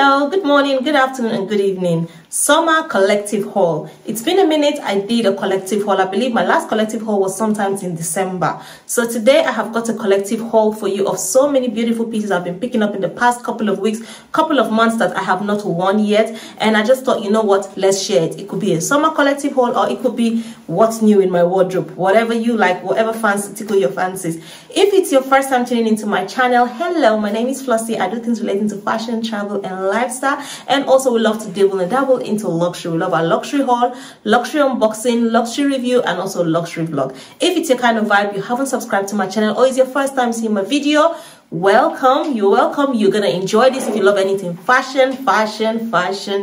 Hello, good morning, good afternoon and good evening. Summer collective haul. It's been a minute I did a collective haul. I believe my last collective haul was sometimes in December. So today I have got a collective haul for you of so many beautiful pieces I've been picking up in the past couple of weeks, couple of months that I have not worn yet. And I just thought, you know what, let's share it. It could be a summer collective haul or it could be what's new in my wardrobe. Whatever you like, whatever fancy tickle your fancies. If it's your first time tuning into my channel, hello, my name is Flossie. I do things relating to fashion, travel and lifestyle, and also we love to dabble and dabble into luxury. We love our luxury haul, luxury unboxing, luxury review, and also luxury vlog. If it's your kind of vibe, you haven't subscribed to my channel or it's your first time seeing my video, welcome. You're welcome. You're gonna enjoy this. If you love anything fashion,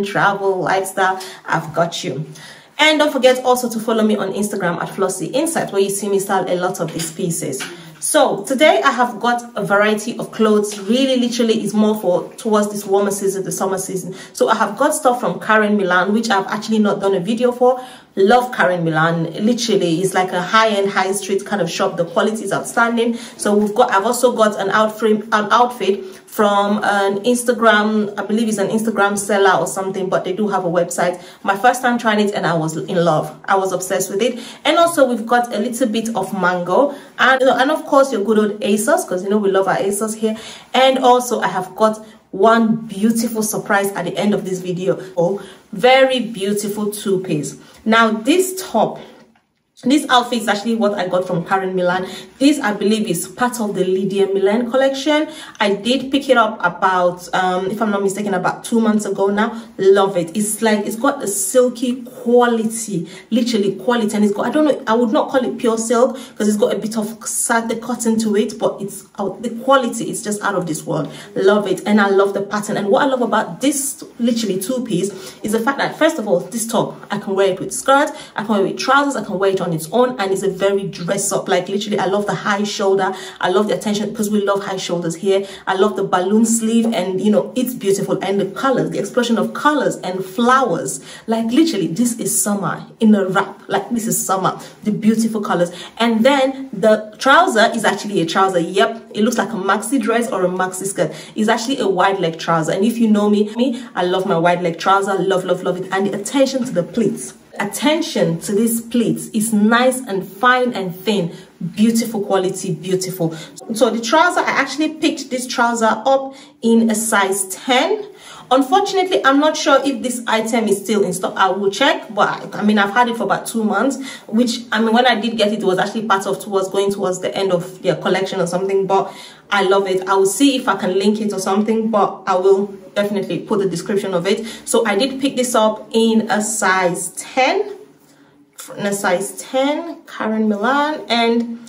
travel, lifestyle, I've got you. And don't forget also to follow me on Instagram at Flossie Insight, where you see me style a lot of these pieces. So today I have got a variety of clothes. Really, literally is more for towards this warmer season, the summer season. So I have got stuff from Millen, which I've actually not done a video for. Love Millen. Literally, it's like a high-end, high street kind of shop. The quality is outstanding. So I've also got an outfit from an Instagram, I believe it's an Instagram seller or something, but they do have a website. My first time trying it and I was in love. I was obsessed with it. And also we've got a little bit of mango and of course your good old Asos, because you know we love our Asos here. And also I have got one beautiful surprise at the end of this video. Oh, very beautiful two-piece. Now this outfit is actually what I got from Millen. This, I believe, is part of the Millen collection. I did pick it up about, if I'm not mistaken, about 2 months ago now. Love it. It's like, it's got a silky quality, literally quality. And it's got, I don't know, I would not call it pure silk because it's got a bit of cotton to it, but it's the quality is just out of this world. Love it. And I love the pattern. And what I love about this literally two-piece is the fact that, first of all, this top, I can wear it with skirts, I can wear it with trousers, I can wear it on its own, and it's a very dress up. Like literally, I love the high shoulder. I love the attention because we love high shoulders here. I love the balloon sleeve, and you know it's beautiful. And the colors, the explosion of colors and flowers. Like literally, this is summer in a wrap. Like this is summer. The beautiful colors. And then the trouser is actually a trouser. Yep, it looks like a maxi dress or a maxi skirt. It's actually a wide leg trouser. And if you know me, I love my wide leg trouser. Love it. And the attention to the pleats. Attention to these pleats is nice and fine and thin, beautiful quality, beautiful. So the trouser, I actually picked this trouser up in a size 10. Unfortunately, I'm not sure if this item is still in stock. I will check, but I mean, I've had it for about 2 months, which I mean, when I did get it, it was actually part of going towards the end of their collection or something, but I love it. I will see if I can link it or something, but I will definitely put the description of it. So I did pick this up in a size 10, Millen, and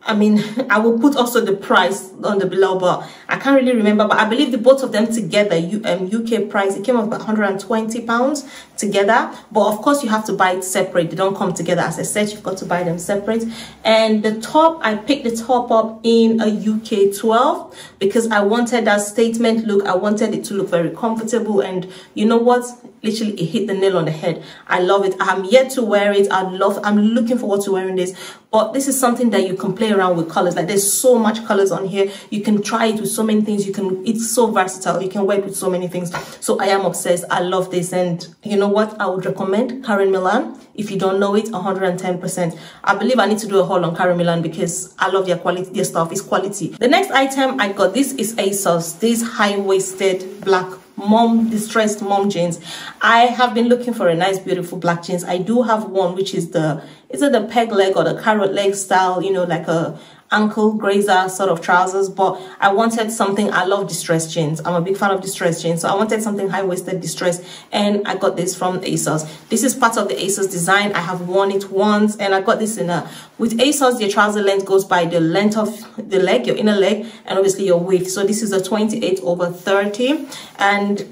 I mean, I will put also the price on the below, but I can't really remember. But I believe the both of them together, UK price, it came up about £120 together. But of course, you have to buy it separate. They don't come together. As I said, you've got to buy them separate. And the top, I picked the top up in a UK 12 because I wanted that statement look. I wanted it to look very comfortable. And you know what? Literally, it hit the nail on the head. I love it. I'm yet to wear it. I'm looking forward to wearing this. But this is something that you can play around with colors. Like there's so much colors on here. You can try it with so many things. It's so versatile. You can wear it with so many things. So I am obsessed. I love this. And you know what? I would recommend Millen. If you don't know it, 110%. I believe I need to do a haul on Millen because I love their quality. Their stuff is quality. The next item I got, this is Asos. This high-waisted black distressed mom jeans. I have been looking for a nice beautiful black jeans. I do have one which is the peg leg or the carrot leg style, you know, like a ankle grazer sort of trousers, but I wanted something. I love distressed jeans. I'm a big fan of distressed jeans, so I wanted something high-waisted distressed, and I got this from Asos. This is part of the Asos design. I have worn it once, and I got this in a, with Asos, your trouser length goes by the length of the leg, your inner leg, and obviously your width. So this is a 28/30, and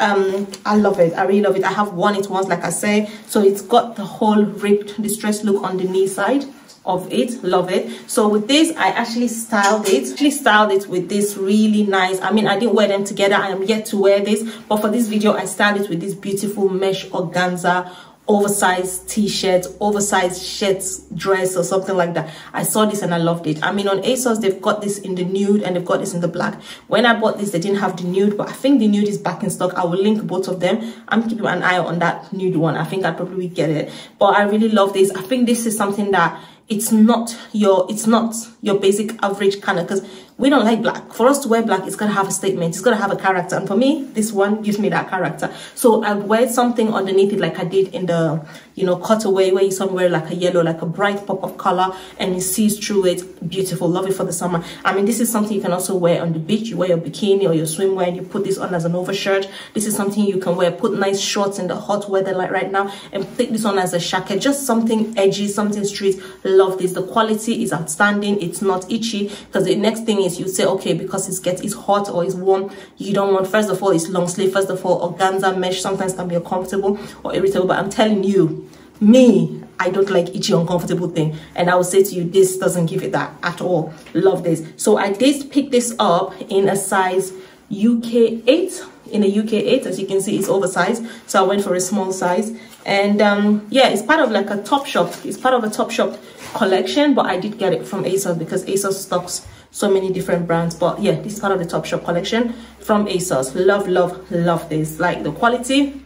I love it. I really love it. I have worn it once, like I say, so it's got the whole ripped distressed look on the knee side of it. Love it. So with this, I actually styled it with this really nice, I mean, I didn't wear them together. I am yet to wear this, but for this video I styled it with this beautiful mesh organza oversized t-shirts, oversized shirts, dress or something like that. I saw this and I loved it. I mean, on Asos they've got this in the nude and they've got this in the black. When I bought this, they didn't have the nude, but I think the nude is back in stock. I will link both of them. I'm keeping an eye on that nude one. I think I'd probably get it, but I really love this. I think this is something that it's not your basic average kind of, because we don't like black. For us to wear black, it's gonna have a statement, it's gonna have a character, and for me this one gives me that character. So I wear something underneath it like I did in the, you know, cutaway, where you somewhere like a yellow, like a bright pop of color, and it sees through it. Beautiful, love it for the summer. I mean, this is something you can also wear on the beach. You wear your bikini or your swimwear and you put this on as an overshirt. This is something you can wear, put nice shorts in the hot weather like right now, and take this on as a jacket. Just something edgy, something street. Love this. The quality is outstanding. It's not itchy, because the next thing is you say, okay, because it's hot or it's warm, you don't want, first of all, it's long sleeve, first of all, organza mesh sometimes can be uncomfortable or irritable, but I'm telling you, me, I don't like itchy, uncomfortable thing, and I will say to you, this doesn't give it that at all. Love this. So I did pick this up in a size UK 8. In a UK 8, as you can see, it's oversized, so I went for a small size. And yeah, it's part of like a Topshop. It's part of a Topshop collection, but I did get it from Asos because Asos stocks so many different brands. But yeah, this is part of the Topshop collection from Asos. Love, love, love this. Like the quality,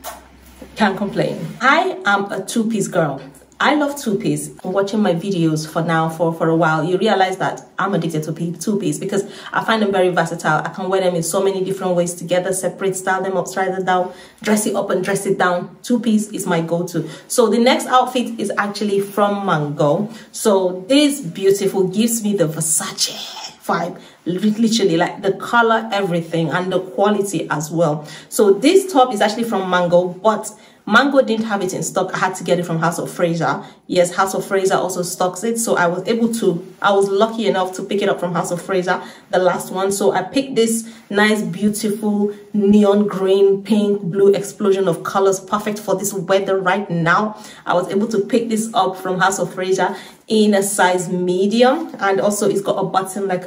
can't complain. I am a two-piece girl. I love two-piece. Watching my videos for now for a while, you realize that I'm addicted to two-piece because I find them very versatile. I can wear them in so many different ways together, separate, style them up, style them down, dress it up and dress it down. Two-piece is my go-to. So the next outfit is actually from Mango. So this beautiful gives me the Versace vibe, literally, like the color, everything, and the quality as well. So this top is actually from Mango, but Mango didn't have it in stock. I had to get it from House of Fraser. Yes, House of Fraser also stocks it. So I was lucky enough to pick it up from House of Fraser, the last one. So I picked this nice, beautiful neon green, pink, blue explosion of colors, perfect for this weather right now. I was able to pick this up from House of Fraser in a size medium, and also it's got a button like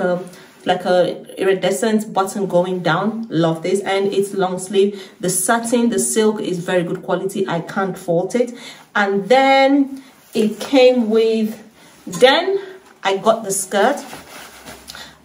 a iridescent button going down. Love this. And it's long sleeve. The satin, the silk is very good quality. I can't fault it. And then it came with, then I got the skirt.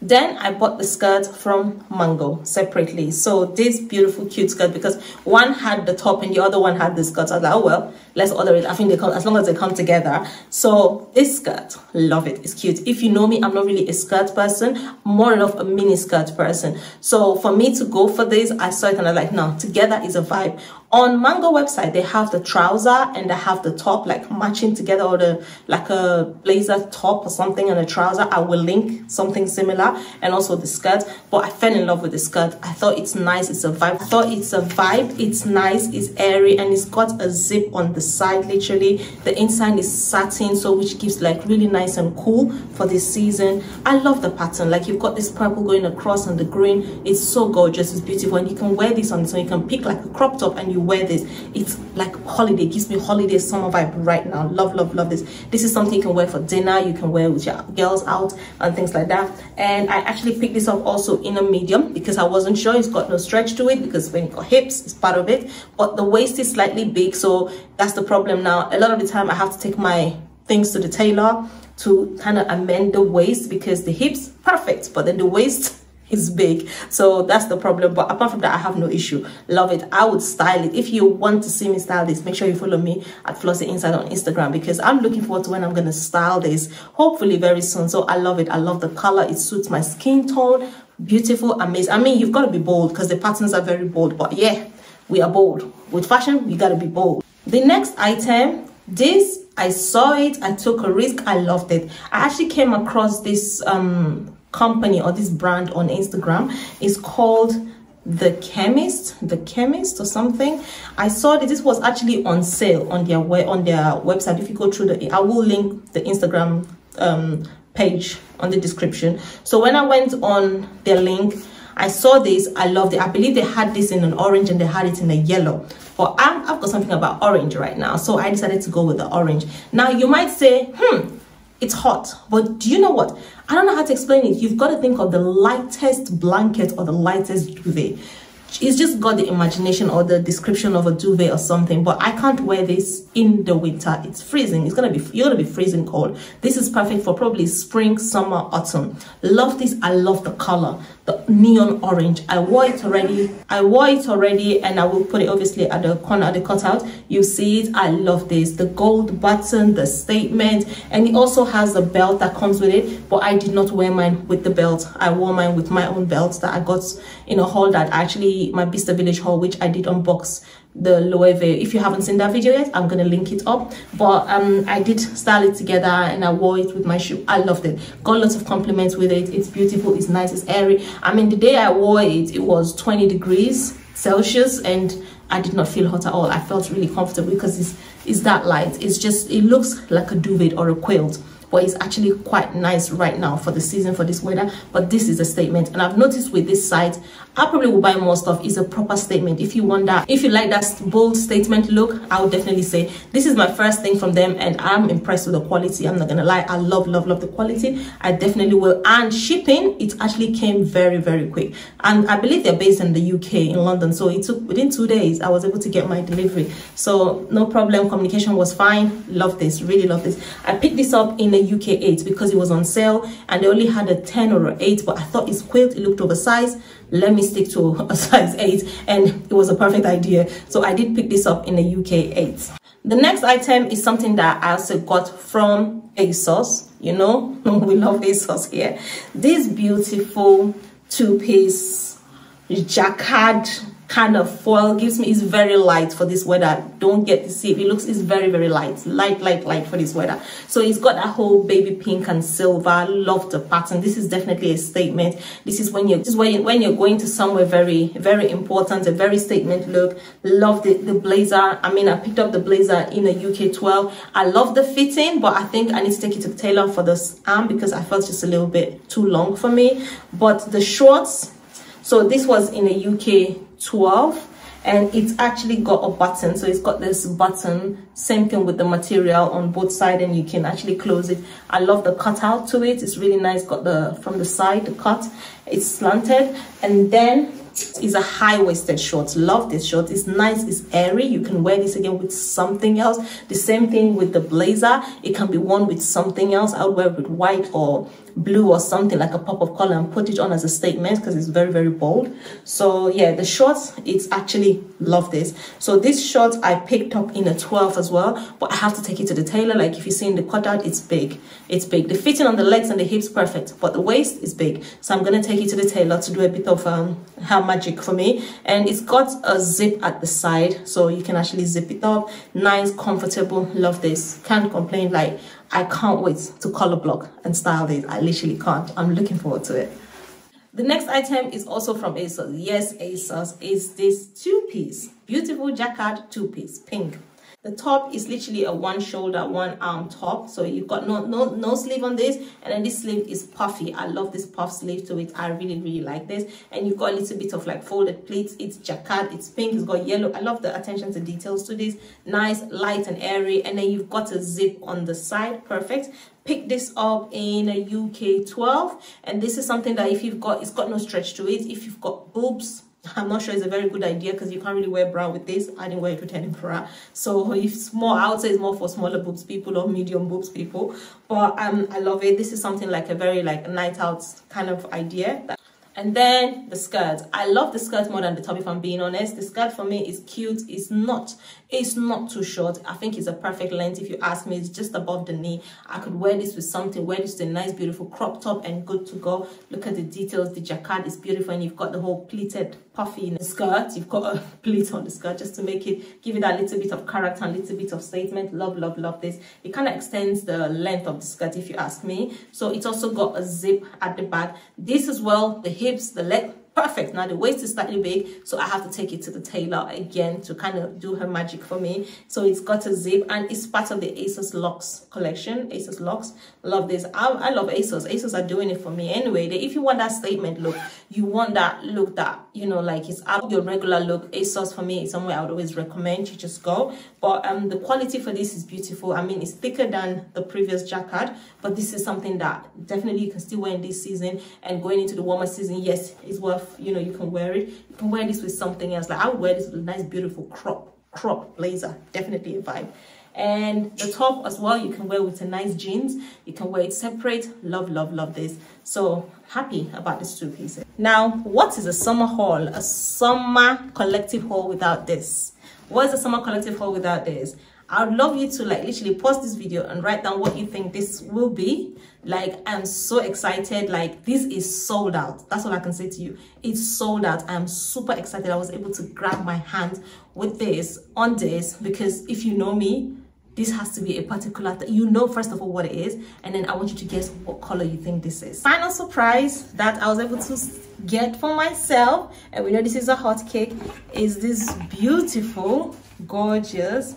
Then I bought the skirt from Mango separately. So this beautiful cute skirt, because one had the top and the other one had the skirt. So I was like, oh well, let's order it. I think they come, as long as they come together. So this skirt, love it. It's cute. If you know me, I'm not really a skirt person, more of a mini skirt person. So for me to go for this, I saw it and I was like, no, together is a vibe. On Mango website, they have the trouser and they have the top like matching together, or the like a blazer top or something and a trouser. I will link something similar, and also the skirt. But I fell in love with the skirt. I thought it's nice. It's a vibe. I thought it's a vibe. It's nice. It's airy, and it's got a zip on the side. Literally, the inside is satin, so which gives like really nice and cool for this season. I love the pattern. Like you've got this purple going across and the green. It's so gorgeous. It's beautiful, and you can wear this on. So you can pick like a crop top and you wear this. It's like holiday. It gives me holiday summer vibe right now. Love, love, love this. This is something you can wear for dinner. You can wear with your girls out and things like that. And I actually picked this up also in a medium because I wasn't sure. It's got no stretch to it, because when you got hips, it's part of it, but the waist is slightly big, so that's the problem now. A lot of the time I have to take my things to the tailor to kind of amend the waist, because the hips perfect, but then the waist is big, so that's the problem. But apart from that, I have no issue. Love it. I would style it. If you want to see me style this, make sure you follow me at Flossy Inside on Instagram, because I'm looking forward to when I'm going to style this, hopefully very soon. So I love it. I love the color. It suits my skin tone. Beautiful, amazing. I mean, you've got to be bold because the patterns are very bold, but yeah, we are bold with fashion. You got to be bold. The next item, this, I saw it, I took a risk, I loved it. I actually came across this company or this brand on Instagram. It's called the chemist or something. I saw that this was actually on sale on their website. If you go through I will link the Instagram page on the description. So when I went on their link, I saw this. I loved it. I believe they had this in an orange and they had it in a yellow, but I've got something about orange right now, so I decided to go with the orange. Now you might say, it's hot, but do you know what? I don't know how to explain it. You've got to think of the lightest blanket or the lightest duvet. it's just got the imagination or the description of a duvet or something, but I can't wear this in the winter. It's freezing. You're gonna be freezing cold. This is perfect for probably spring, summer, autumn. Love this. I love the color, the neon orange. I wore it already, and I will put it obviously at the corner of the cutout. You see it. I love this, the gold button, the statement, and it also has a belt that comes with it, but I did not wear mine with the belt. I wore mine with my own belt that I got in a haul that actually my Bista Village haul, which I did unbox the loewe. If you haven't seen that video yet, I'm gonna link it up, but I did style it together and I wore it with my shoe. I loved it. Got lots of compliments with it. It's beautiful, it's nice, it's airy. I mean, the day I wore it, it was 20 degrees Celsius and I did not feel hot at all. I felt really comfortable because it's that light. It's just, it looks like a duvet or a quilt, but it's actually quite nice right now for the season, for this weather. But this is a statement, and I've noticed with this site, I probably will buy more stuff. It's a proper statement. If you want that, if you like that bold statement look, I would definitely say this is my first thing from them, and I'm impressed with the quality. I'm not gonna lie, I love the quality. I definitely will. And shipping, it actually came very, very quick, and I believe they're based in the UK, in London, so it took within 2 days I was able to get my delivery, so no problem. Communication was fine. Love this, really love this. I picked this up in a UK 8 because it was on sale and they only had a 10 or an 8, but I thought it's quilt, it looked oversized. Let me stick to a size 8, and it was a perfect idea, so I did pick this up in a UK 8. The next item is something that I also got from Asos. You know, we love Asos here. This beautiful two-piece jacquard kind of foil gives me, is very light for this weather. Don't get deceived, it looks, it's very, very light for this weather. So it's got that whole baby pink and silver. Love the pattern. This is definitely a statement. This is when you're going to somewhere very, very important, a very statement look. Love the blazer. I mean, I picked up the blazer in a UK 12. I love the fitting, but I think I need to take it to the tailor for this arm because I felt just a little bit too long for me. But the shorts, so this was in a UK 12 and it's actually got a button, so it's got this button, same thing with the material on both sides, and you can actually close it. I love the cutout to it. It's really nice. Got the from the side, the cut, it's slanted, and then is a high-waisted short. Love this short. It's nice, it's airy. You can wear this again with something else. The same thing with the blazer, it can be worn with something else. I would wear it with white or blue or something, like a pop of color, and put it on as a statement because it's very, very bold. So yeah, the shorts, it's actually, love this. So this short I picked up in a 12 as well, but I have to take it to the tailor. Like if you see in the cutout, it's big, it's big. The fitting on the legs and the hips perfect, but the waist is big, so I'm gonna take it to the tailor to do a bit of hair magic for me. And it's got a zip at the side, so you can actually zip it up. Nice, comfortable. Love this. Can't complain. Like, I can't wait to color block and style this. I literally can't. I'm looking forward to it. The next item is also from Asos. Yes, Asos is this two-piece, beautiful jacquard two-piece, pink. The top is literally a one shoulder, one arm top. So you've got no sleeve on this, and then this sleeve is puffy. I love this puff sleeve to it. I really, really like this. And you've got a little bit of like folded pleats. It's jacquard, it's pink, it's got yellow. I love the attention to details to this. Nice, light and airy. And then you've got a zip on the side, perfect. Pick this up in a UK 12, and this is something that if you've got, it's got no stretch to it. If you've got boobs, I'm not sure it's a very good idea because you can't really wear bra with this. I didn't wear it with any bra, so if small, I would say it's more for smaller boobs people or medium boobs people. But I love it. This is something like a very like night out kind of idea. And then the skirt. I love the skirt more than the top, if I'm being honest. The skirt for me is cute. It's not too short. I think it's a perfect length. If you ask me, it's just above the knee. I could wear this with something, wear this with a nice beautiful crop top and good to go. Look at the details. The jacquard is beautiful, and you've got the whole pleated puffy in the skirt. You've got a pleat on the skirt just to make it, give it that little bit of character and little bit of statement. Love, love, love this. It kind of extends the length of the skirt, if you ask me. So it's also got a zip at the back. This as well, the hips, the leg, perfect. Now the waist is slightly big, so I have to take it to the tailor again to kind of do her magic for me. So it's got a zip, and it's part of the Asos Locks collection. Asos Locks, love this. I love Asos. Asos are doing it for me anyway. If you want that statement look, you want that look that, you know, like it's out of your regular look, Asos for me is somewhere I would always recommend you just go. But the quality for this is beautiful. I mean, it's thicker than the previous jacquard, but this is something that definitely you can still wear in this season, and going into the warmer season, yes, it's worth, you know, you can wear it. You can wear this with something else. Like I would wear this with a nice beautiful crop blazer, definitely a vibe. And the top as well, you can wear with a nice jeans. You can wear it separate. Love this. So happy about these two pieces. Now, what is a summer haul, a summer collective haul without this? What is a summer collective haul without this? I would love you to like literally pause this video and write down what you think this will be. Like, I'm so excited. Like, this is sold out. That's all I can say to you. It's sold out. I'm super excited. I was able to grab my hand with this on this, because if you know me, this has to be a particular you know first of all what it is, and then I want you to guess what color you think this is. Final surprise that I was able to get for myself, and we know this is a hot cake, is this beautiful, gorgeous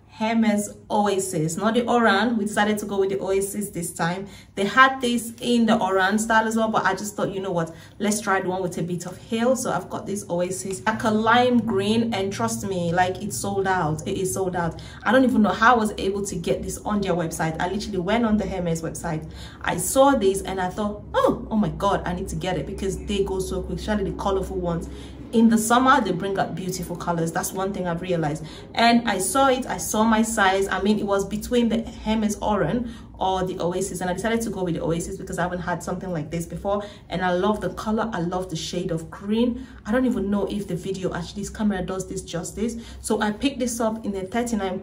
Hermes Oasis, not the orange. We decided to go with the Oasis this time. They had this in the orange style as well, but I just thought, you know what, let's try the one with a bit of heel. So I've got this Oasis, like a lime green, and trust me, like it's sold out. It is sold out. I don't even know how I was able to get this on their website. I literally went on the Hermes website, I saw this, and I thought, oh my god, I need to get it, because they go so quick, especially the colorful ones. In the summer, they bring up beautiful colors. That's one thing I've realized. And I saw it, I saw my size. I mean, it was between the Hermes Orange or the Oasis, and I decided to go with the Oasis because I haven't had something like this before. And I love the color, I love the shade of green. I don't even know if the video, actually this camera does this justice. So I picked this up in the 39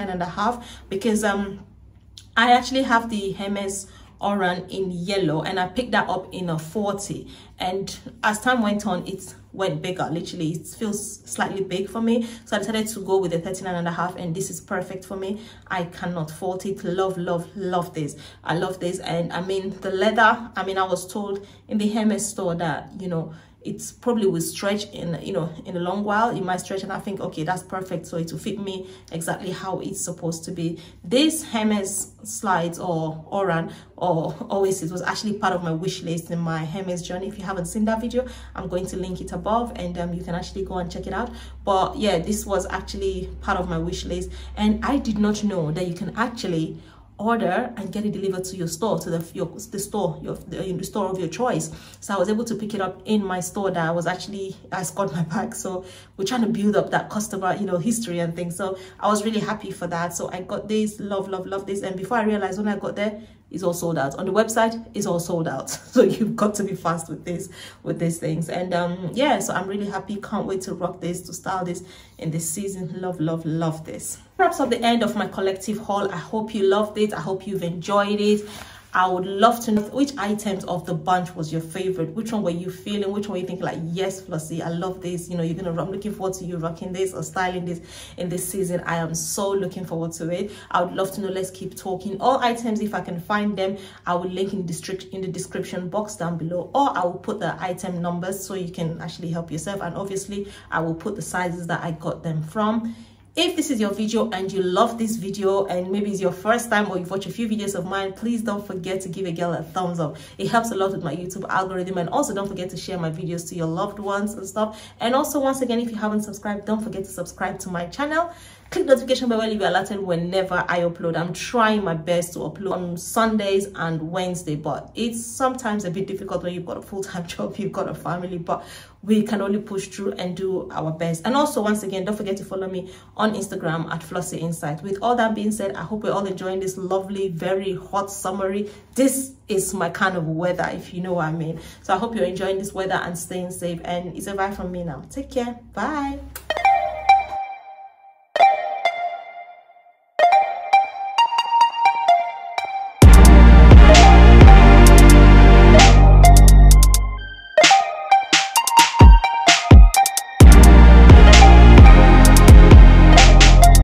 and a half, because I actually have the Hermes Orange in yellow, and I picked that up in a 40, and as time went on, it went bigger. Literally, it feels slightly big for me, so I decided to go with the 39 and a half, and this is perfect for me. I cannot fault it. Love this. I love this. And I mean, the leather, I mean, I was told in the Hermes store that, you know, it's probably will stretch in, you know, in a long while. It might stretch, and I think, okay, that's perfect. So it will fit me exactly how it's supposed to be. This Hermes slides or Oran or Oasis was actually part of my wish list in my Hermes journey. If you haven't seen that video, I'm going to link it above, and you can actually go and check it out. But yeah, this was actually part of my wish list, and I did not know that you can actually order and get it delivered to your store, to the store of your choice. So I was able to pick it up in my store that I scored my bag. So we're trying to build up that customer, you know, history and things. So I was really happy for that. So I got this, love this. And before I realized, when I got there, it's all sold out. On the website, it's all sold out. So you've got to be fast with these things. And yeah, so I'm really happy. Can't wait to rock this, to style this in this season. Love this. Wraps up the end of my collective haul. I hope you loved it. I hope you've enjoyed it. I would love to know which items of the bunch was your favorite. Which one were you feeling? Which one you think like, yes, Flossie, I love this. You know, I'm looking forward to you rocking this or styling this in this season. I am so looking forward to it. I would love to know. Let's keep talking. All items, if I can find them, I will link in the description box down below, or I will put the item numbers so you can actually help yourself. And obviously, I will put the sizes that I got them from. If this is your video and you love this video, and maybe it's your first time or you've watched a few videos of mine, please don't forget to give a girl a thumbs up. It helps a lot with my YouTube algorithm. And also don't forget to share my videos to your loved ones and stuff. And also, once again, if you haven't subscribed, don't forget to subscribe to my channel. Click the notification bell when you be alerted whenever I upload. I'm trying my best to upload on Sundays and Wednesday, but it's sometimes a bit difficult when you've got a full-time job, you've got a family, but we can only push through and do our best. And also, once again, don't forget to follow me on Instagram at Flossie Insight. With all that being said, I hope we're all enjoying this lovely, very hot, summery. This is my kind of weather, if you know what I mean. So I hope you're enjoying this weather and staying safe. And it's a bye from me now. Take care. Bye.